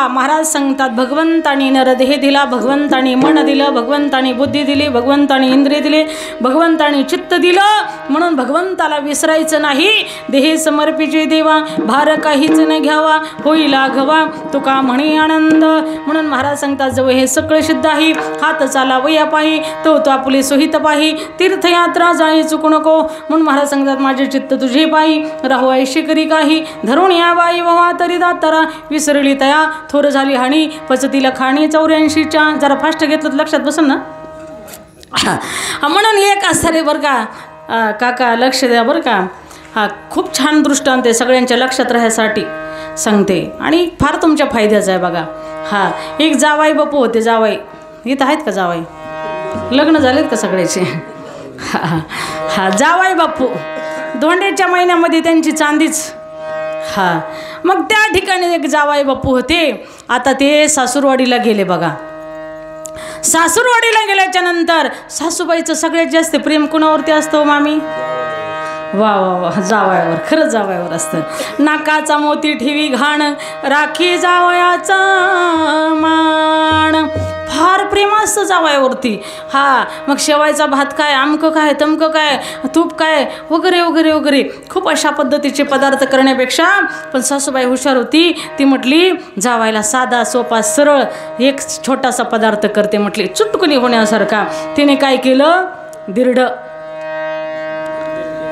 महाराज सांगतात भगवंतानी नरदेह दिला, भगवंतानी मन दिलं, भगवंतानी बुद्धी दिली, भगवंतानी इंद्रिय दिले, भगवंतानी चित्त दिलं. म्हणून भगवंताला विसरायचं नाही. देहे समर्पिचे देवा भार काहीच न घ्यावा होई लाघवा तुका म्हणे आनंद. म्हणून महाराज सांगतात जवळ हे सगळं सिद्ध आहे. हात चाला वया पाही तो आपले सोहित पाही तीर्थयात्रा जाई चुकू नको. म्हणून महाराज सांगतात माझे चित्त तुझे पाही राहू ऐशी करी काही धरून या बाई व्हा तरी दातारा विसरली तया थोर झाली हानी पचतीला खाणी 84च्या. जरा फास्ट घेतलं तर लक्षात बसल ना. म्हणून एक असतं रे बरं का काका लक्ष द्या बरं का. हा खूप छान दृष्टांत आहे सगळ्यांच्या लक्षात राहण्यासाठी सांगते आणि फार तुमच्या फायद्याचं आहे बघा. हा एक जावाई बापू होते. जावाई इथं आहेत का जावाई? लग्न झालेत का सगळ्याचे? हा जावाई बापू धोंड्याच्या महिन्यामध्ये त्यांची चांदीच. हा मग त्या ठिकाणी एक जावाई बापू होते. आता ते सासूरवाडीला गेले बघा. सासूरवाडीला गेल्याच्या नंतर सासूबाईचं सगळ्यात जास्त प्रेम कुणावरती असतं मामी? वा वा वा जावयावर. खरंच जावयावर असतं. नाकाचा मोती ठेवी घाण राखी जावयाचा मान. फार प्रेम असतं जावयावरती. हा मग शेवायचा भात काय आमकं काय तमकं काय तूप काय वगैरे वगैरे वगैरे खूप अशा पद्धतीचे पदार्थ करण्यापेक्षा पण सासूबाई हुशार होती. ती म्हटली जावायला साधा सोपा सरळ एक छोटासा पदार्थ करते म्हटली चुटकुनी होण्यासारखा. तिने काय केलं दिरड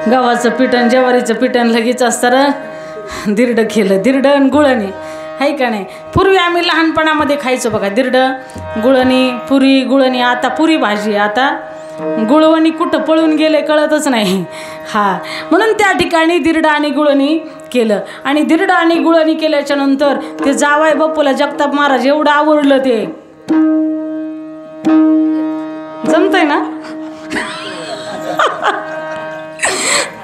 गव्हाचं पिठण ज्वारीचं पिठण लगेच असतं दिरड केलं. दिरड आणि गुळणी आहे का नाही. पूर्वी आम्ही लहानपणामध्ये खायचो बघा दिरड गुळणी पुरी गुळणी. आता पुरी भाजी आता गुळवणी कुठं पळून गेले कळतच नाही. हा म्हणून त्या ठिकाणी दिरड आणि गुळणी केलं. आणि दिरड आणि गुळणी केल्याच्या नंतर ते जावाय बापूला जगताप महाराज एवढं आवडलं ते. जमतंय ना.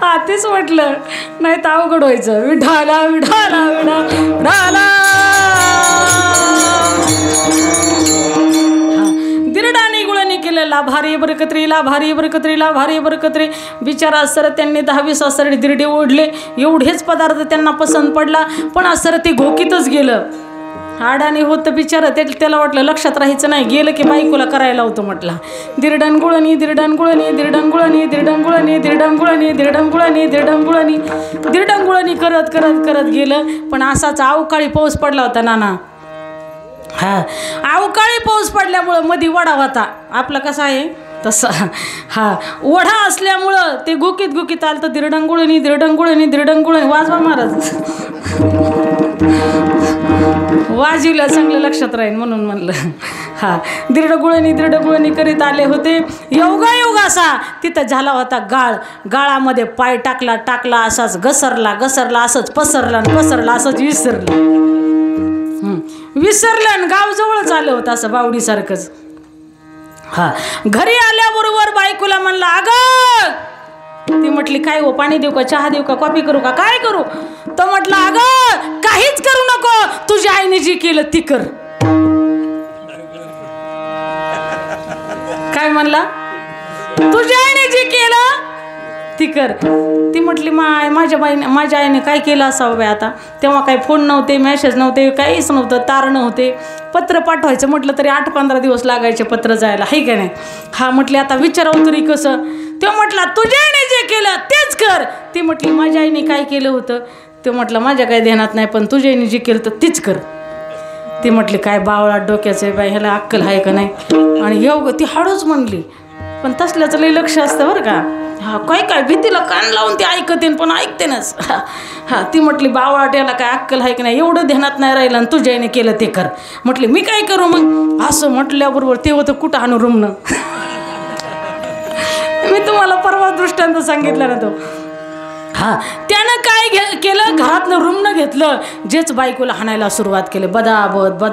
हा तेच म्हटलं नाही तर अवघड व्हायचं. विठाला विठाला विठाला. दिरड आणि गुळणी केलं ला भारी बरकत्रीला भारी बरकत्रीला भारी बरकत्री. बिचारा सर त्यांनी 10-20 सासरडी दिरडे ओढले. एवढेच पदार्थ त्यांना पसंत पडला, पण असं ते घोकीतच गेलं. आडाने होतं बिचारं. त्याला वाटलं लक्षात राहायचं नाही, गेलं की बायकोला करायला होतं म्हटलं. दिरडणगुळणी दिरडणगुळणी दिरडणगुळणी दिरडणगुळणी दिरडणगुळणी दिरडणगुळणी दिरडणगुळणी दिरडणगुळणी करत करत करत गेलं. पण असाच अवकाळी पाऊस पडला होता नाना. हा, अवकाळी पाऊस पडल्यामुळं मध्ये वडा होता. आपला कसा आहे तसा. हा, ओढा असल्यामुळं ते गुकीत गुकीत आलं तर दिरडंगुळणी दिरडंगुळणी दिरडंगुळणी. वाजवा महाराज, वाजवलं चांगलं लक्षात राहील म्हणून म्हणलं. हा, दिरडगुळणी करीत आले होते. योगायोग असा तिथं झाला होता गाळ. गाळामध्ये पाय टाकला असाच घसरला असंच पसरला असंच विसरलं आणि गाव जवळच आलं होतं असं बावडीसारखंच. हा, घरी आल्याबरोबर बायकोला म्हणला, अगं. ती म्हटली, काय हो, पाणी देऊ का, चहा देऊ का, कॉफी करू का, काय करू. तो म्हटला, अगं काहीच करू नको, तुझ्या आईने जे केलं ती कर. काय म्हणला, तुझ्या आईने जे केलं ती कर. ती म्हटली, माझ्या आईने काय केलं असावं बाई आता. तेव्हा काही फोन नव्हते, मेसेज नव्हते, काहीच नव्हतं, तार नव्हते. पत्र पाठवायचं म्हटलं तरी 8-15 दिवस लागायचे पत्र जायला, आहे का नाही. हा, म्हटली आता विचारावं तरी कसं. तो म्हटला, तुझ्या आईने जे केलं तेच कर. ती म्हटली, माझ्या आईने काय केलं होतं. तो म्हटलं, माझ्या काही ध्यानात नाही, पण तुझ्या आईने जे केलं तर तीच कर. ती म्हटली, काय बावळा डोक्याचं आहे बाई, ह्याला अक्कल आहे का नाही. आणि एवढं ती हळूच म्हणली, पण तसल्याचं लई लक्ष असतं बरं का. हा, काय भीतीला कान लावून ते ऐकतेन, पण ऐकतेनच. हा, ती म्हटली, बावळाट्याला काय अक्कल आहे की नाही, एवढं ध्यानात नाही राहिलं आणि तुझ्या आईने केलं ते कर. म्हटली, मी काय करू मग. असं म्हटल्याबरोबर ते होतं कुठं आणू रुमणं. मी तुम्हाला परवा दृष्टांत सांगितलं ना तो. हा, त्यानं काय केलं, घरातलं रुमणं घेतलं, जेच बायकोला हाणायला सुरुवात केली. बदाबद.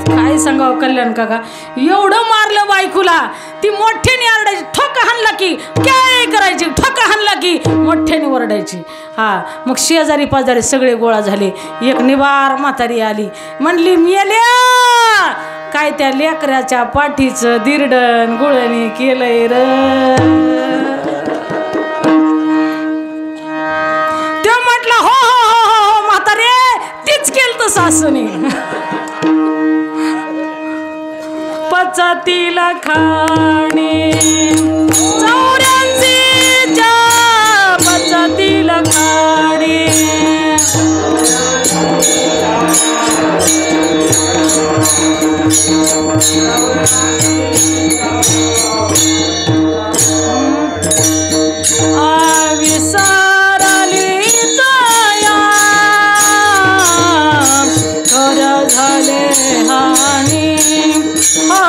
काय सांगावं कल्याण काका, एवढं मारलं बायकोला. ती मोठ्याने आरडायची, ठोका हाणला की काय करायची, ठोका हाणला की मोठ्याने ओरडायची. हा, मग शेजारी पाजारी सगळे गोळा झाले. एक निवार म्हातारी आली, म्हणली, मेल्या काय त्या लेकराच्या पाठीचं दिरडण गुळणी केलंय र. ते म्हटलं, हो म्हातारे, तीच केलं सासूने. पचातीला खाणे 84च्या पचातीला खाणे. विसारली तया कर झाले हानी. हो,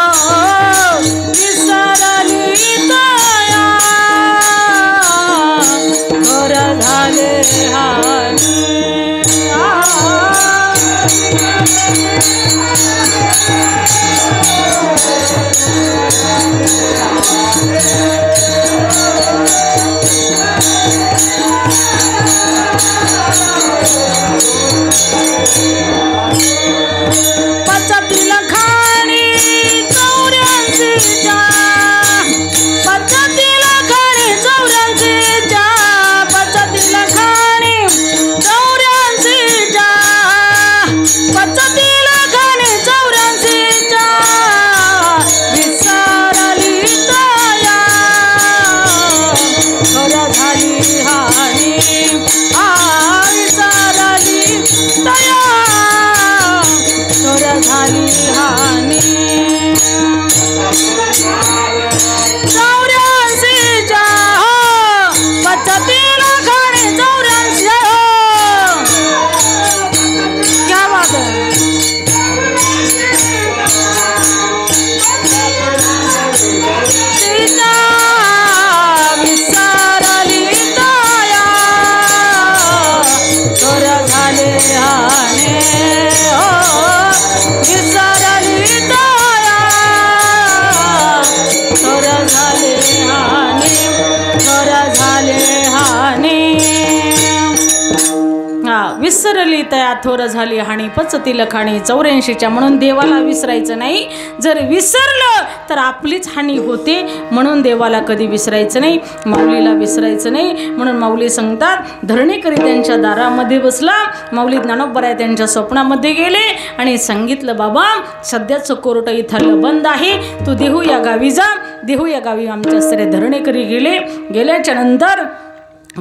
विसरली तया थोर झाली हाणी पचतील खाणी 84च्या. म्हणून देवाला विसरायचं नाही. जर विसरलं तर आपलीच हानी होते. म्हणून देवाला कधी विसरायचं नाही, माऊलीला विसरायचं नाही. म्हणून माऊली सांगतात धरणेकरी त्यांच्या दारामध्ये बसला. माऊली ज्ञानोबराय त्यांच्या स्वप्नामध्ये गेले आणि सांगितलं बाबा सध्याचं कोर्ट इथलं बंद आहे, तू देहू या गावी जा. देहू या गावी आमच्या सरे धरणेकरी गेल्याच्या नंतर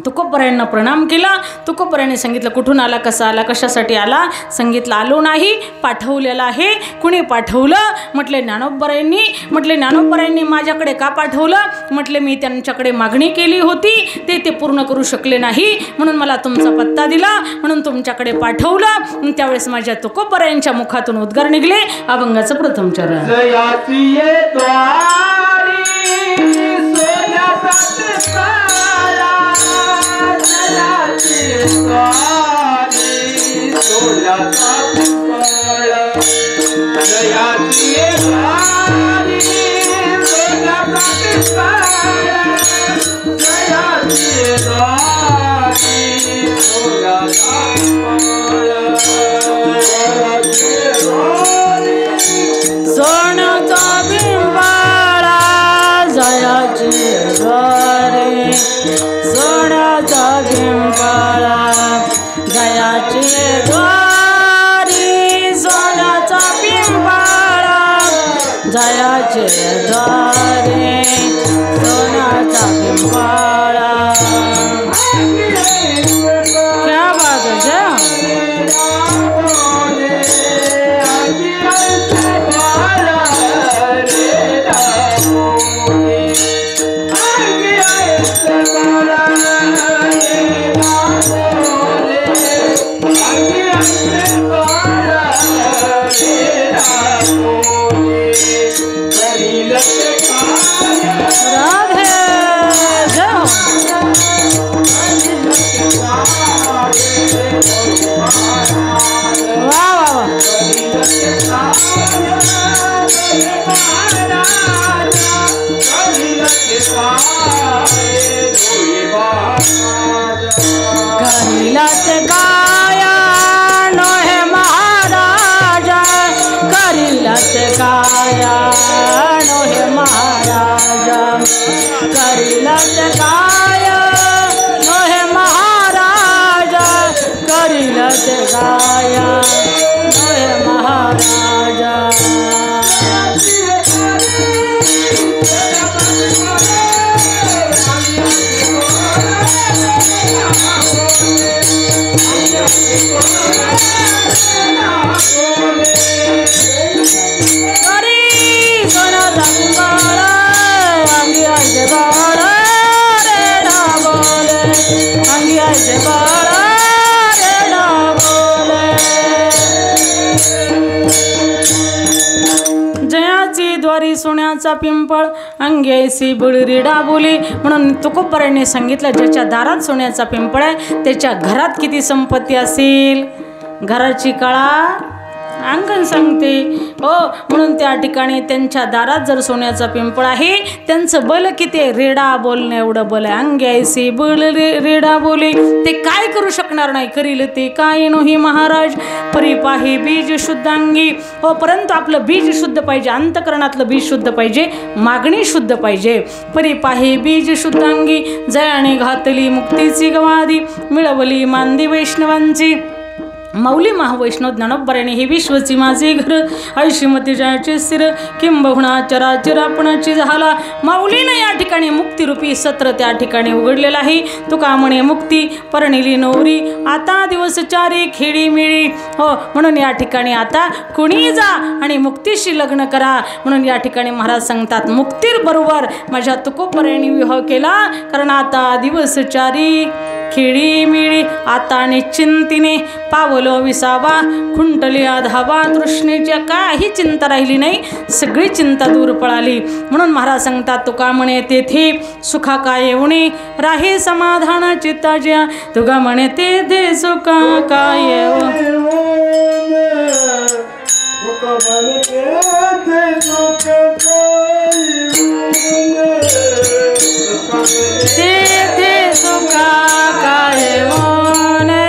तुकोबरायांना प्रणाम केला. तुकोबरायांनी सांगितलं कुठून आला, कसा आला, कशासाठी आला. सांगितलं आलो नाही, पाठवलेलं आहे. कुणी पाठवलं? म्हटले ज्ञानोबरायांनी. म्हटले ज्ञानोबरायांनी माझ्याकडे का पाठवलं? म्हटले मी त्यांच्याकडे मागणी केली होती, ते पूर्ण करू शकले नाही, म्हणून मला तुमचा पत्ता दिला, म्हणून तुमच्याकडे पाठवलं. त्यावेळेस माझ्या तुकोबरायांच्या मुखातून उद्गार निघले अभंगाचं प्रथम चरण. सोन्याचा बिंबाळा जयाची द्वारे, सोन्याचा बिंबाळा जयाची द्वारी, सोन्याचा बिंबाळा जयाचे द्वारे, सोन्याचा बिंबाळा. क्या बात है. करिलत काया नोहे महाराजा, करिलत काया नोहे महाराजा, करिलत काया नोहे महाराजा, करिलत काया नोहे महाराजा. जयाची द्वारी सोन्याचा पिंपळ अंगी ऐसी बुळरी डाबोली. म्हणून तुकोबरायांनी सांगितलं ज्याच्या दारात सोन्याचा पिंपळ आहे त्याच्या घरात किती संपत्ती असेल. घराची कळा अंगण सांगते हो. म्हणून त्या ठिकाणी त्यांच्या दारात जर सोन्याचा पिंपळ आहे त्यांचं बल किती आहे, रेडा बोलणं एवढं बल आहे. अंगी ऐसी बल रेडा बोले, ते काय करू शकणार नाही. करील ते काय नोही महाराज, परी पाही बीज शुद्ध अंगी हो. परंतु आपलं बीज शुद्ध पाहिजे, अंतकरणातलं बीज शुद्ध पाहिजे, मागणी शुद्ध पाहिजे. परी पाही बीज शुद्ध अंगी, जयाने घातली मुक्तीची गवादी, मिळवली मांदी वैष्णवांची. माऊली महावैष्णव ज्ञानोबरायांनी हे विश्वची माझे घर, ऐशिमती जायचे स्थिर, किंबहुना चराचर आपणाची झाला. माऊलीनं या ठिकाणी मुक्तिरूपी सत्र त्या ठिकाणी उघडलेलं आहे. तुका म्हणे मुक्ती परणिली नवरी, आता दिवस चारी खेडी मिळी हो. म्हणून या ठिकाणी आता कुणी जा आणि मुक्तीशी लग्न करा. म्हणून या ठिकाणी महाराज सांगतात मुक्तीर बरोबर माझ्या तुकोबरायांनी विवाह केला, कारण आता दिवस चारी खेडी मिळी. आता निश्चिंतीने पावलो विसावा, खुंटली धावा, तृष्णेच्या काही चिंता राहिली नाही, सगळी चिंता दूर पळाली. म्हणून महाराज सांगतात तुका म्हणे तेथे सुखा काय येऊणे, राही समाधान चित्ताज्या, तुका म्हणे तेथे सुखा काय तेथे सुखा काय मोने,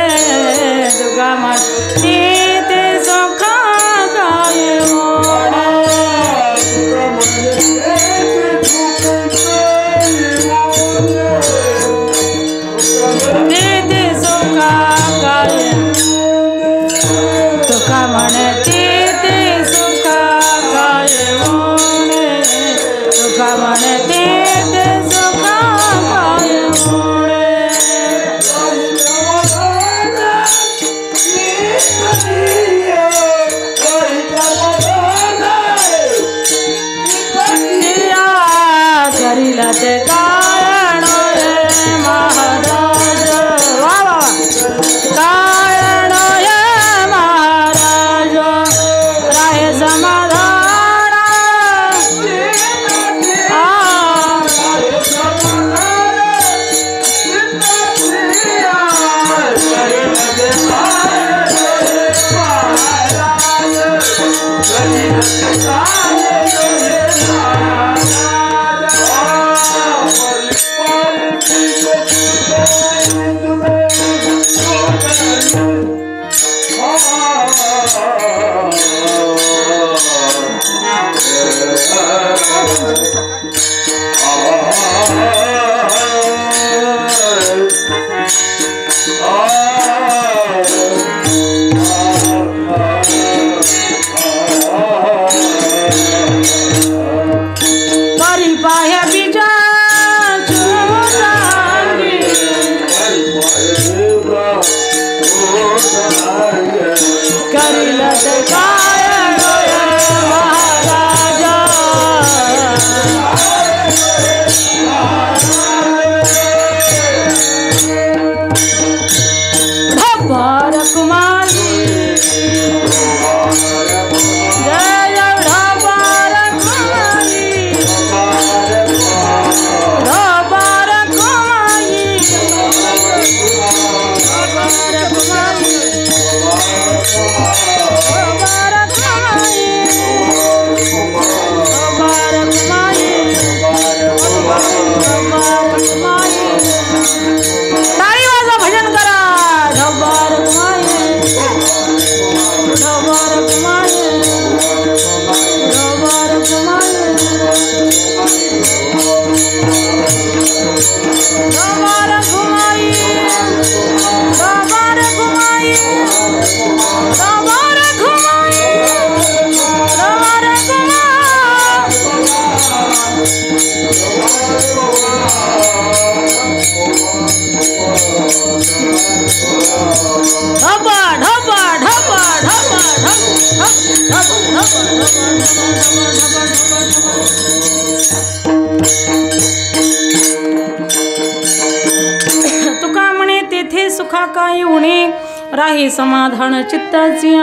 सुखा काय उणे राही समाधान चित्ताची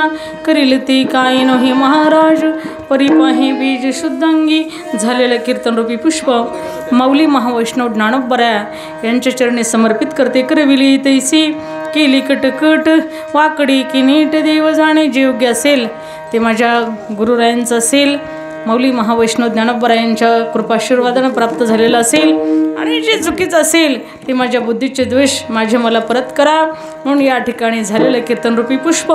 करील ती काय नोहे महाराज परिपाही बीज शुद्धांगी झालेलं कीर्तनरूपी पुष्प माऊली महावैष्णव ज्ञानोबऱ्या यांच्या चरणी समर्पित करते करविली तैसी केली कटकट वाकडी की नीट देव जाणे जे योग्य असेल ते माझ्या गुरुरायांचं असेल माऊली महावैष्णव ज्ञानोबऱ्या यांच्या कृपाशीर्वादानं प्राप्त झालेलं असेल आणि जे चुकीचं असेल ते माझ्या बुद्धीचे द्वेष माझे मला परत करा म्हणून या ठिकाणी झालेलं कीर्तनरूपी पुष्प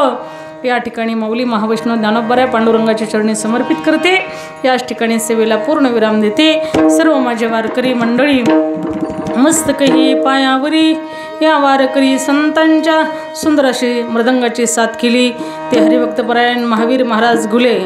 या ठिकाणी माऊली महावैष्णव ज्ञानोबऱ्या पांडुरंगाच्या चरणी समर्पित करते याच ठिकाणी सेवेला पूर्ण विराम देते सर्व माझे वारकरी मंडळी मस्तकही पायावरी या वारकरी संतांच्या सुंदर अशी मृदंगाची साथ केली ते हरिभक्तपरायण महावीर महाराज घुले